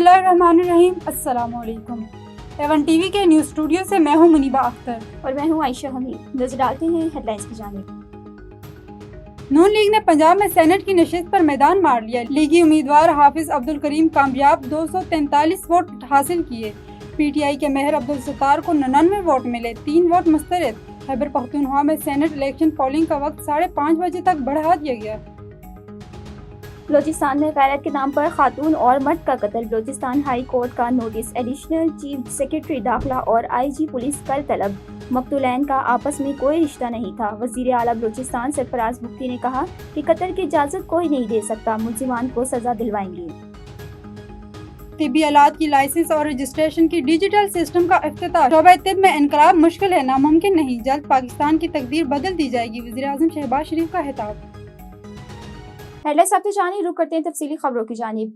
बिस्मिल्लाहिर्रहमानिर्रहीम। अस्सलाम वालेकुम। एवन टीवी के न्यूज़ स्टूडियो से मैं हूं मुनीबा अख्तर और मैं हूं आयशा हमीद। नजर डालते हैं हेडलाइंस की जानिब। नून लीग ने पंजाब में सेनेट की नशिस्त पर मैदान मार लिया। लीगी उम्मीदवार हाफिज अब्दुल करीम कामयाब 243 वोट हासिल किए। पीटीआई के मेहर अब्दुल सत्तार को 99 वोट मिले, 3 वोट मुस्तरद। खैबर पख्तूनख्वा में सेनेट इलेक्शन पोलिंग का वक्त 5:30 बजे तक बढ़ा दिया गया। बलूचिस्तान में गैरत के नाम पर खातून और मर्द का कत्ल, बलूचिस्तान हाई कोर्ट का नोटिस। एडिशनल चीफ सेक्रेटरी दाखिला और आईजी पुलिस कल तलब। मकतूलैन का आपस में कोई रिश्ता नहीं था। वजीर आला बलूचिस्तान सरफराज मुफ्ती ने कहा कि कत्ल की इजाजत कोई नहीं दे सकता, मुलजिमान को सजा दिलवाएंगे। तिब्बी आलात की लाइसेंस और रजिस्ट्रेशन की डिजिटल सिस्टम का इफ्तिताह। शोबे तिब में इनकलाब मुश्किल है, नामुमकिन नहीं, जल्द पाकिस्तान की तकदीर बदल दी जाएगी, वज़ीर आज़म शहबाज शरीफ का खिताब। हेडलाइंस आप जानिए, रुक करते हैं तफसीली खबरों की जानिब।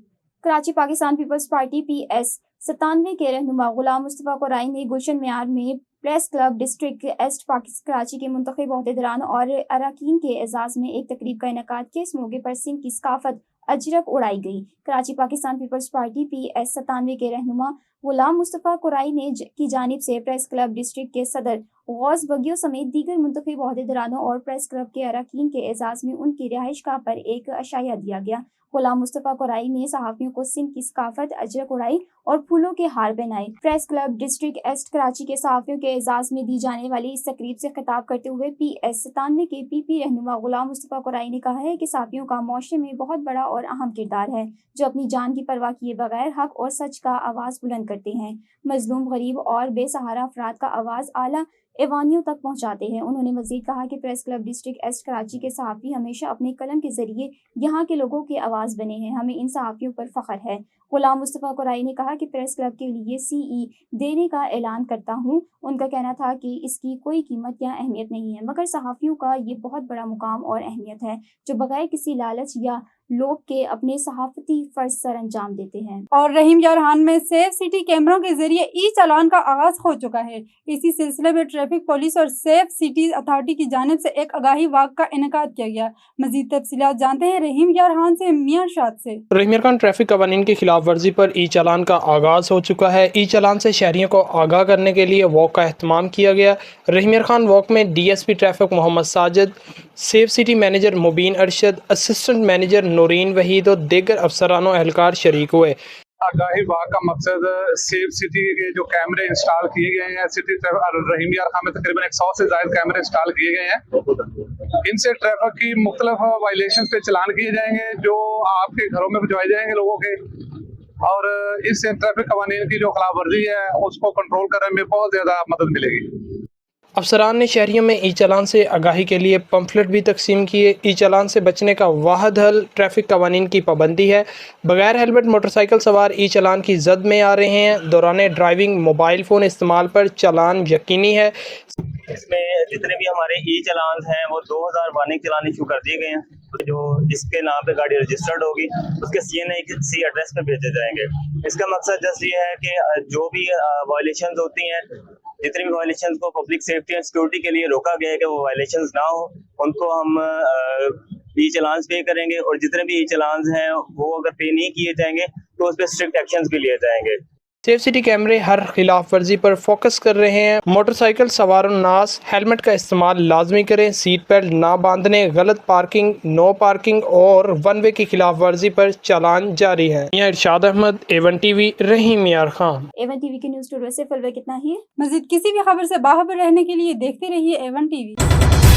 कराची पाकिस्तान पीपल्स पार्टी PS 97 के रहनुमा गुलाम मुस्तफा कुरैनी ने गुलशन मियार में press club district east Karachi के मुंतखब ओहदेदारान और अरकान के एजाज में एक तकरीब का इनेकाद किया। इस मौके पर सिंध की सकाफत अजरक उड़ाई गई। कराची पाकिस्तान पीपल्स पार्टी PS 97 के रहनुमा गुलाम मुस्तफा कुरैनी की जानिब से प्रेस क्लब डिस्ट्रिक्ट के सदर गौस बगियो समेत दीगर मुंतखब ओहदेदारानों और प्रेस क्लब के अरकान के एजाज में उनकी रिहाइशगाह पर एक अशाया दिया गया। गुलाम मुस्तफा कुरैनी ने सहाफियों को सिंध की सकाफत अजरक उड़ाई और फूलों के हार पहनाए। Press club district east Karachi के सहाफियों के एजाज में दी जाने वाली इस तकरीब से खिताब करते हुए PS 97 के PP रहनुमा गुलाम मुस्तफा कुरैनी ने कहा है कि सहाफियों का मुआशरे में बहुत बड़ा और अहम किरदार है, जो अपनी जान की परवाह किए बगैर हक और सच का आवाज बुलंद करते हैं, मजलूम, गरीब और बेसहारा अफराद का आवाज आला एवानियों तक पहुंचाते हैं। उन्होंने मजीद कहा कि press club district east Karachi के सहाफ़ी हमेशा अपने कलम के जरिए यहाँ के लोगों की आवाज़ बने हैं, हमें इन सहाफ़ियों पर फ़ख्र है। गुलाम मुस्तफा कुरैनी ने कहा कि प्रेस क्लब के लिए CE देने का ऐलान करता हूँ। उनका कहना था कि इसकी कोई कीमत या अहमियत नहीं है, मगर सहाफ़ियों का ये बहुत बड़ा मुकाम और अहमियत है, जो बगैर किसी लालच या लोग के अपने सहाफती फर्ज सर अंजाम देते हैं। और रहीम यारहान में सेफ सिटी कैमरों के जरिए ई चालान का आगाज हो चुका है। इसी सिलसिले में ट्रैफिक पुलिस और सेफ सिटी अथॉरिटी की जानिब से एक आगाही वाक का इनेकाद किया गया। मजीद तफसीलात जानते हैं रहीम यारहान से, मियां शाद से। रहीम यारहान ट्रैफिक कवानीन की खिलाफ वर्जी पर ई चालान का आगाज हो चुका है। ई चालान से शहरियों को आगाह करने के लिए वॉक का एहतमाम किया गया। रहीम यारहान वॉक में DSP traffic Mohammad Sajid, safe city manager Mubeen Arshad, assistant manager Noreen Waheed और दीगर अफसरान और एहलकार शरीक हुए। आगाही वाक का मकसद सेफ सिटी के जो कैमरे इंस्टॉल किए गए हैं, सिटी रहीम यारहान में तकरीबन 100 से ज्यादा कैमरे इंस्टॉल किए गए हैं। इनसे ट्रैफिक की मुख्तलिफ वायलेशन पे चलान किए जाएंगे, जो आपके घरों में भिजवाए जाएंगे लोगों के, और इससे ट्रैफिक कवानीन की जो खिलाफ वर्जी है उसको कंट्रोल करने में बहुत ज्यादा मदद मिलेगी। अफसरान ने शहरियों में ई चालान से आगाही के लिए पम्फलेट भी तकसीम किए। ई चालान से बचने का वाहिद हल ट्रैफिक कवानीन की पाबंदी है। बगैर हेलमेट मोटरसाइकिल सवार ई चालान की जद में आ रहे हैं। दौरान ड्राइविंग मोबाइल फ़ोन इस्तेमाल पर चालान यकीनी है। इसमें जितने भी हमारे ई चालान हैं वो 2000 वार्निंग चालान इशू कर दिए गए हैं, जो जिसके नाम पे गाड़ी रजिस्टर्ड होगी उसके CNC एड्रेस पे भेजे जाएंगे। इसका मकसद जस्ट ये है कि जो भी वायलेशंस होती हैं, जितनी भी वायलेशंस को पब्लिक सेफ्टी एंड सिक्योरिटी के लिए रोका गया है कि वो वायलेशंस ना हो, उनको हम ई चालान्स पे करेंगे, और जितने भी ई चालान्स हैं वो अगर पे नहीं किए जाएंगे तो उस पर स्ट्रिक्ट एक्शंस भी लिए जाएंगे। सेफ सिटी कैमरे हर खिलाफ वर्जी पर फोकस कर रहे हैं। मोटरसाइकिल सवारों नास हेलमेट का इस्तेमाल लाजमी करें। सीट बेल्ट ना बांधने, गलत पार्किंग, नो पार्किंग और वन वे की खिलाफ वर्जी पर चालान जारी है। यहाँ इरशाद अहमद, A1 TV, रहीम यारहान। A1 TV के न्यूज़ स्टूडियो से फिलहाल कितना ही है। मजीद किसी भी खबर से बाखबर रहने के लिए देखते रहिए A1 TV।